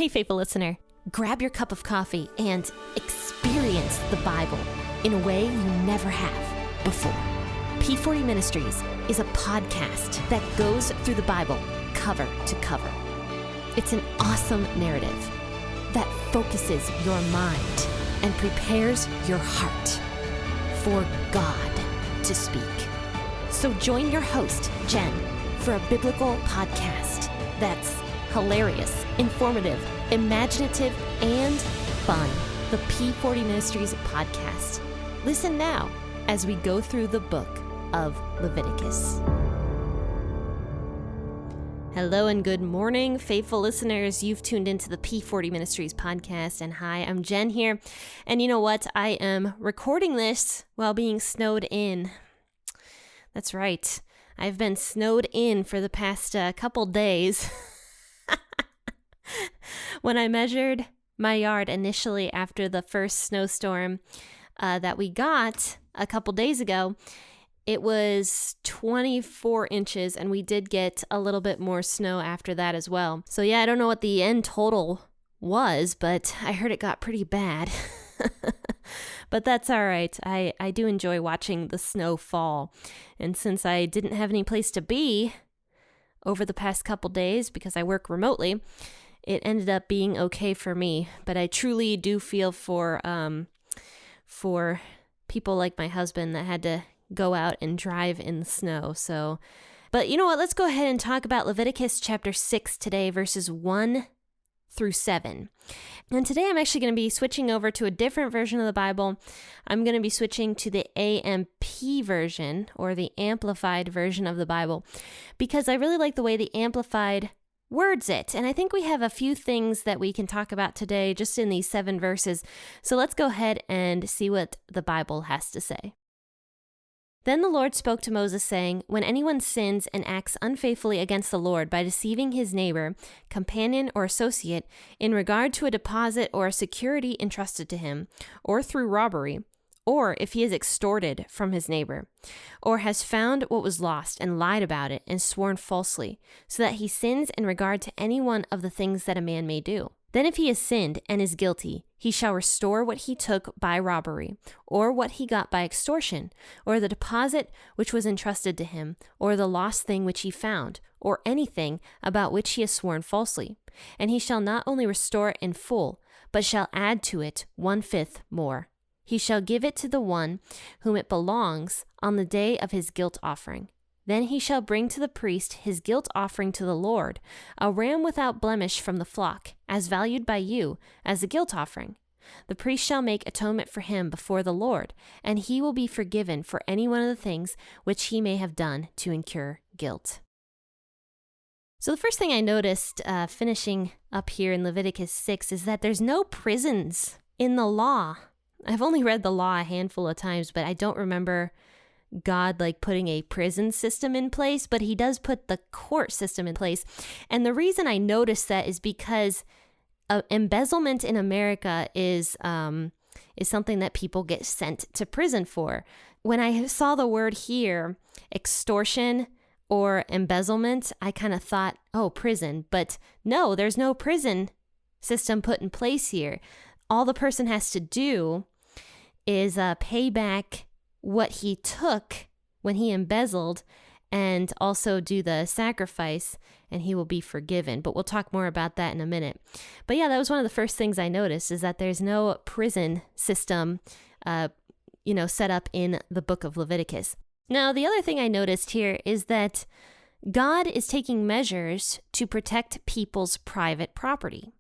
Hey, faithful listener, grab your cup of coffee and experience the Bible in a way you never have before. P40 Ministries is a podcast that goes through the Bible cover to cover. It's an awesome narrative that focuses your mind and prepares your heart for God to speak. So join your host, Jenn, for a biblical podcast that's hilarious, informative, imaginative, and fun. The P40 Ministries podcast. Listen now as we go through the book of Leviticus. Hello and good morning, faithful listeners. You've tuned into the P40 Ministries podcast, and hi, I'm Jenn here. And you know what? I am recording this while being snowed in. That's right. I've been snowed in for the past couple days. When I measured my yard initially after the first snowstorm that we got a couple days ago, it was 24 inches, and we did get a little bit more snow after that as well. So yeah, I don't know what the end total was, but I heard it got pretty bad. But that's all right. I do enjoy watching the snow fall. And since I didn't have any place to be over the past couple days because I work remotely, it ended up being okay for me. But I truly do feel for people like my husband that had to go out and drive in the snow. But you know what? Let's go ahead and talk about Leviticus chapter 6 today, verses 1 through 7. And today I'm actually going to be switching over to a different version of the Bible. I'm going to be switching to the AMP version, or the Amplified version of the Bible, because I really like the way the Amplified words it. And I think we have a few things that we can talk about today just in these 7 verses. So let's go ahead and see what the Bible has to say. Then the Lord spoke to Moses, saying, "When anyone sins and acts unfaithfully against the Lord by deceiving his neighbor, companion, or associate in regard to a deposit or a security entrusted to him, or through robbery, or if he is extorted from his neighbor, or has found what was lost and lied about it and sworn falsely, so that he sins in regard to any one of the things that a man may do. Then if he has sinned and is guilty, he shall restore what he took by robbery, or what he got by extortion, or the deposit which was entrusted to him, or the lost thing which he found, or anything about which he has sworn falsely. And he shall not only restore it in full, but shall add to it 1/5 more. He shall give it to the one whom it belongs on the day of his guilt offering. Then he shall bring to the priest his guilt offering to the Lord, a ram without blemish from the flock, as valued by you, as a guilt offering. The priest shall make atonement for him before the Lord, and he will be forgiven for any one of the things which he may have done to incur guilt." So the first thing I noticed finishing up here in Leviticus 6 is that there's no prisons in the law. I've only read the law a handful of times, but I don't remember God putting a prison system in place, but he does put the court system in place. And the reason I noticed that is because embezzlement in America is something that people get sent to prison for. When I saw the word here, extortion or embezzlement, I kind of thought, oh, prison. But no, there's no prison system put in place here. All the person has to do is pay back what he took when he embezzled, and also do the sacrifice, and he will be forgiven. But we'll talk more about that in a minute. But yeah, that was one of the first things I noticed, is that there's no prison system, set up in the book of Leviticus. Now, the other thing I noticed here is that God is taking measures to protect people's private property.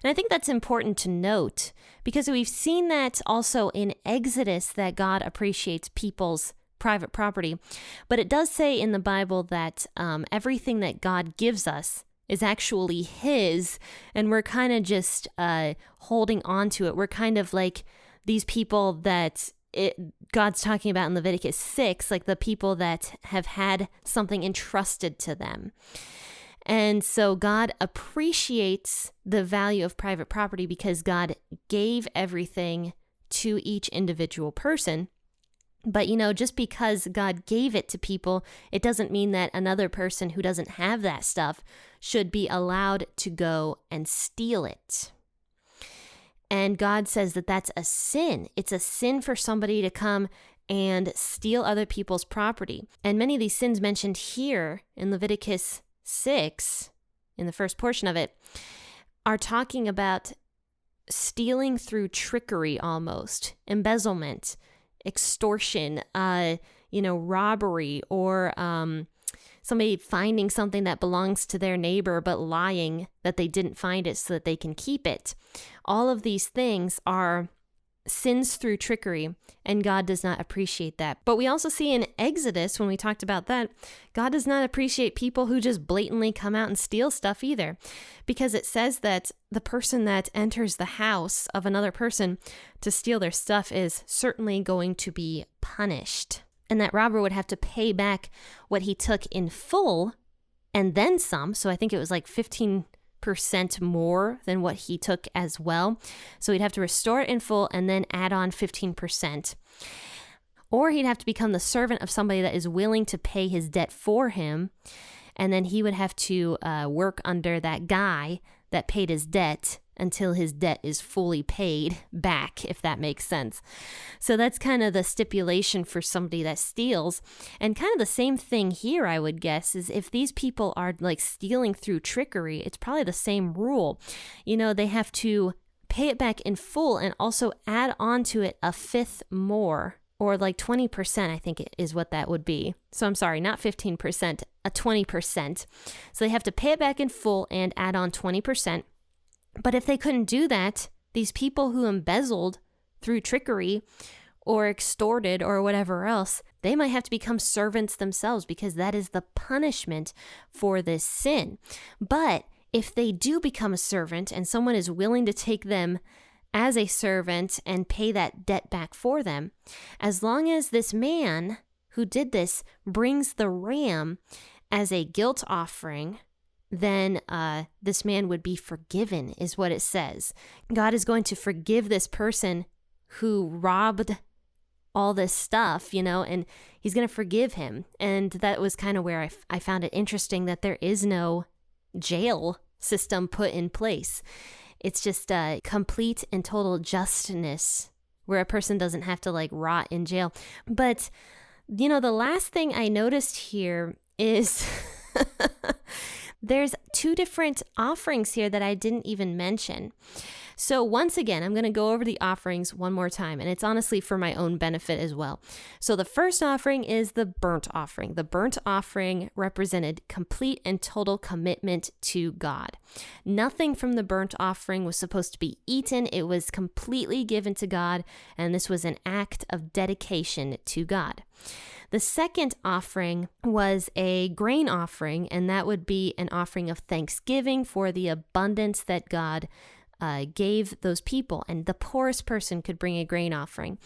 And I think that's important to note, because we've seen that also in Exodus, that God appreciates people's private property. But it does say in the Bible that everything that God gives us is actually his, and we're kind of just holding on to it. We're kind of like these people that God's talking about in Leviticus 6, like the people that have had something entrusted to them. And so God appreciates the value of private property because God gave everything to each individual person. But, just because God gave it to people, it doesn't mean that another person who doesn't have that stuff should be allowed to go and steal it. And God says that that's a sin. It's a sin for somebody to come and steal other people's property. And many of these sins mentioned here in Leviticus 6, in the first portion of it, are talking about stealing through trickery almost, embezzlement, extortion, robbery, or somebody finding something that belongs to their neighbor but lying that they didn't find it so that they can keep it. All of these things are sins through trickery, and God does not appreciate that. But we also see in Exodus, when we talked about that, God does not appreciate people who just blatantly come out and steal stuff either, because it says that the person that enters the house of another person to steal their stuff is certainly going to be punished, and that robber would have to pay back what he took in full and then some. So I think it was like 15% more than what he took as well. So he'd have to restore it in full and then add on 15%. Or he'd have to become the servant of somebody that is willing to pay his debt for him. And then he would have to work under that guy that paid his debt until his debt is fully paid back, if that makes sense. So that's kind of the stipulation for somebody that steals. And kind of the same thing here, I would guess, is if these people are like stealing through trickery, it's probably the same rule. They have to pay it back in full and also add on to it a fifth more, or like 20%, I think it is what that would be. So I'm sorry, not 15%, a 20%. So they have to pay it back in full and add on 20%. But if they couldn't do that, these people who embezzled through trickery or extorted or whatever else, they might have to become servants themselves, because that is the punishment for this sin. But if they do become a servant and someone is willing to take them as a servant and pay that debt back for them, as long as this man who did this brings the ram as a guilt offering, then this man would be forgiven, is what it says. God is going to forgive this person who robbed all this stuff, and he's going to forgive him. And that was kind of where I found it interesting that there is no jail system put in place. It's just a complete and total justness where a person doesn't have to like rot in jail. But, the last thing I noticed here is there's two different offerings here that I didn't even mention. So once again, I'm going to go over the offerings one more time, and it's honestly for my own benefit as well. So the first offering is the burnt offering. The burnt offering represented complete and total commitment to God. Nothing from the burnt offering was supposed to be eaten. It was completely given to God, and this was an act of dedication to God. The second offering was a grain offering, and that would be an offering of thanksgiving for the abundance that God gave those people. And the poorest person could bring a grain offering.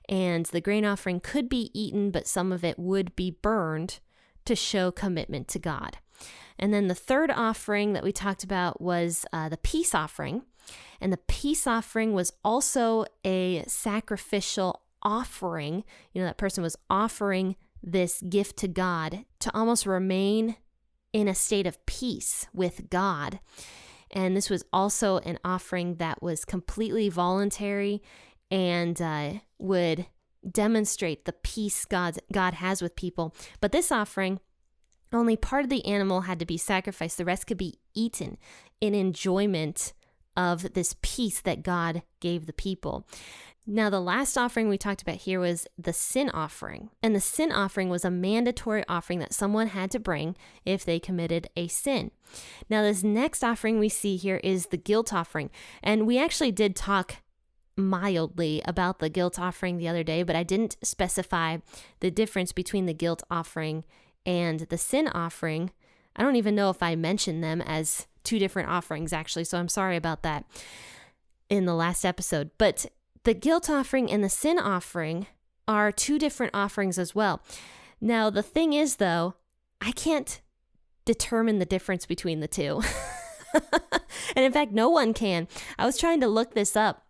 And the grain offering could be eaten, but some of it would be burned to show commitment to God. And then the third offering that we talked about was the peace offering. And the peace offering was also a sacrificial offering. That person was offering this gift to God to almost remain in a state of peace with God. And this was also an offering that was completely voluntary and would demonstrate the peace God has with people. But this offering, only part of the animal had to be sacrificed. The rest could be eaten in enjoyment of this peace that God gave the people. Now, the last offering we talked about here was the sin offering. And the sin offering was a mandatory offering that someone had to bring if they committed a sin. Now, this next offering we see here is the guilt offering. And we actually did talk mildly about the guilt offering the other day, but I didn't specify the difference between the guilt offering and the sin offering. I don't even know if I mentioned them as two different offerings, actually, so I'm sorry about that in the last episode. But the guilt offering and the sin offering are two different offerings as well. Now, the thing is, though, I can't determine the difference between the two. And in fact, no one can. I was trying to look this up,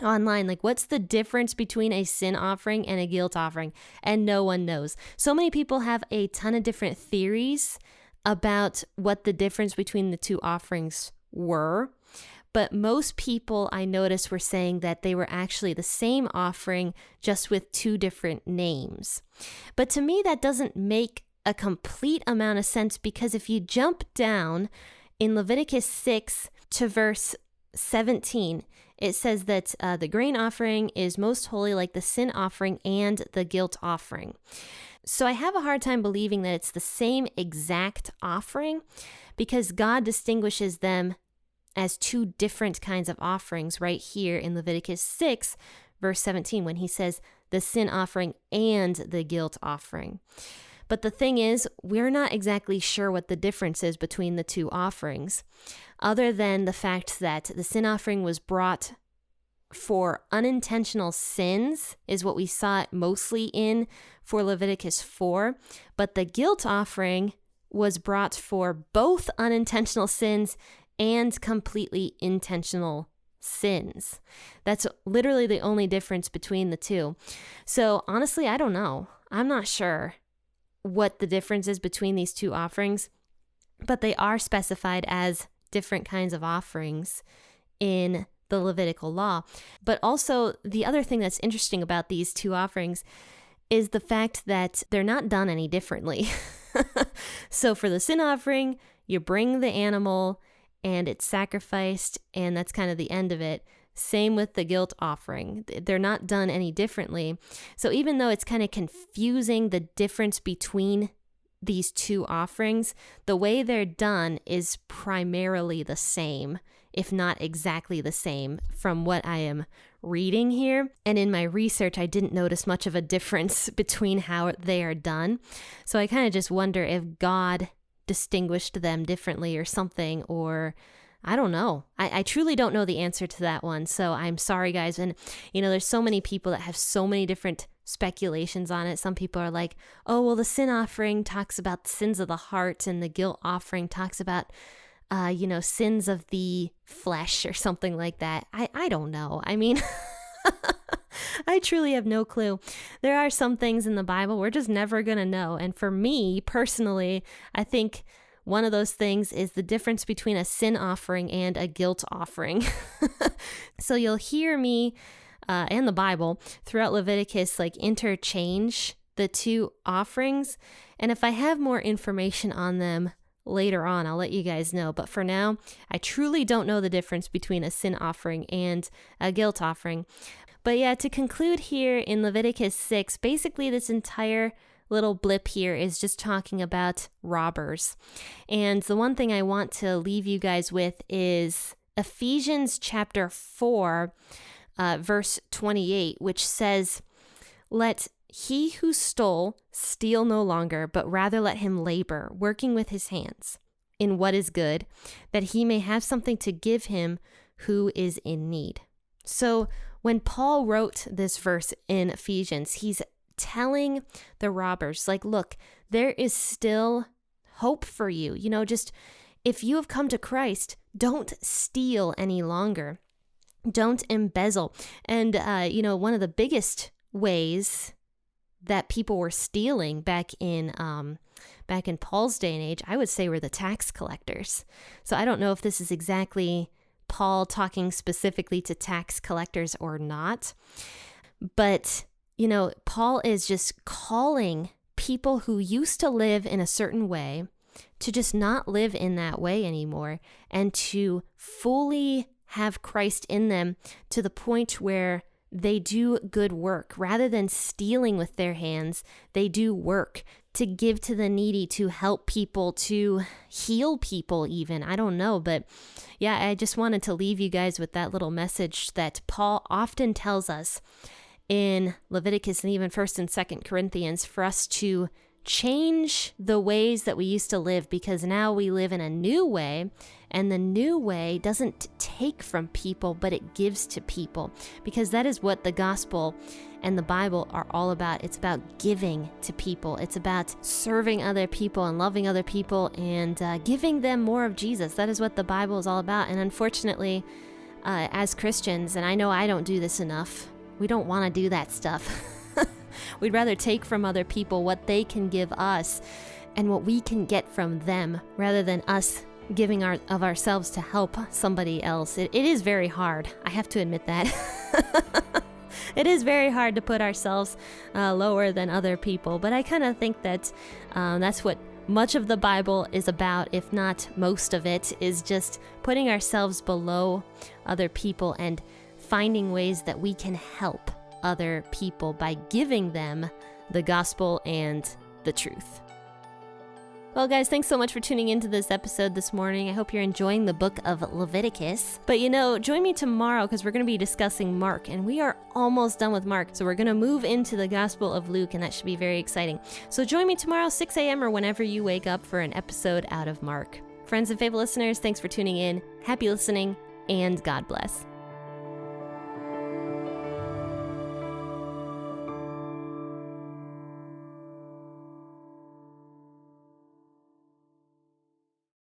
online, like, what's the difference between a sin offering and a guilt offering? And no one knows. So many people have a ton of different theories about what the difference between the two offerings were. But most people I noticed were saying that they were actually the same offering, just with two different names. But to me, that doesn't make a complete amount of sense, because if you jump down in Leviticus 6 to verse 17, it says that the grain offering is most holy, like the sin offering and the guilt offering. So I have a hard time believing that it's the same exact offering, because God distinguishes them as two different kinds of offerings right here in Leviticus 6, verse 17, when he says the sin offering and the guilt offering. But the thing is, we're not exactly sure what the difference is between the two offerings, other than the fact that the sin offering was brought for unintentional sins, is what we saw it mostly in for Leviticus 4. But the guilt offering was brought for both unintentional sins and completely intentional sins. That's literally the only difference between the two. So honestly, I don't know. I'm not sure what the difference is between these two offerings, but they are specified as different kinds of offerings in the Levitical law. But also, the other thing that's interesting about these two offerings is the fact that they're not done any differently. So for the sin offering, you bring the animal and it's sacrificed, and that's kind of the end of it. Same with the guilt offering. They're not done any differently. So even though it's kind of confusing the difference between these two offerings, the way they're done is primarily the same, if not exactly the same, from what I am reading here. And in my research, I didn't notice much of a difference between how they are done. So I kind of just wonder if God distinguished them differently or something, or I don't know. I truly don't know the answer to that one. So I'm sorry, guys. And, there's so many people that have so many different speculations on it. Some people are like, oh, well, the sin offering talks about the sins of the heart, and the guilt offering talks about, sins of the flesh or something like that. I don't know. I mean, I truly have no clue. There are some things in the Bible we're just never going to know. And for me personally, I think one of those things is the difference between a sin offering and a guilt offering. So you'll hear me and the Bible throughout Leviticus interchange the two offerings. And if I have more information on them later on, I'll let you guys know. But for now, I truly don't know the difference between a sin offering and a guilt offering. But yeah, to conclude here in Leviticus 6, basically this entire little blip here is just talking about robbers. And the one thing I want to leave you guys with is Ephesians chapter 4, verse 28, which says, "Let he who stole steal no longer, but rather let him labor, working with his hands in what is good, that he may have something to give him who is in need." So when Paul wrote this verse in Ephesians, he's telling the robbers, look, there is still hope for you. Just if you have come to Christ, don't steal any longer. Don't embezzle. And, one of the biggest ways that people were stealing back in Paul's day and age, I would say, were the tax collectors. So I don't know if this is exactly Paul talking specifically to tax collectors or not, but Paul is just calling people who used to live in a certain way to just not live in that way anymore, and to fully have Christ in them to the point where they do good work. Rather than stealing with their hands, they do work to give to the needy, to help people, to heal people even. I don't know, but yeah, I just wanted to leave you guys with that little message that Paul often tells us in Leviticus and even 1st and 2nd Corinthians, for us to change the ways that we used to live, because now we live in a new way, and the new way doesn't take from people, but it gives to people, because that is what the gospel and the Bible are all about. It's about giving to people. It's about serving other people and loving other people and giving them more of Jesus. That is what the Bible is all about. And unfortunately, as Christians, and I know I don't do this enough, we don't want to do that stuff. We'd rather take from other people what they can give us and what we can get from them rather than us giving of ourselves to help somebody else. It is very hard. I have to admit that. It is very hard to put ourselves lower than other people, but I kind of think that that's what much of the Bible is about, if not most of it, is just putting ourselves below other people and finding ways that we can help other people by giving them the gospel and the truth. Well, guys, thanks so much for tuning into this episode this morning. I hope you're enjoying the book of Leviticus. But join me tomorrow because we're going to be discussing Mark, and we are almost done with Mark. So we're going to move into the Gospel of Luke, and that should be very exciting. So join me tomorrow, 6 a.m. or whenever you wake up for an episode out of Mark. Friends and faithful listeners, thanks for tuning in. Happy listening, and God bless.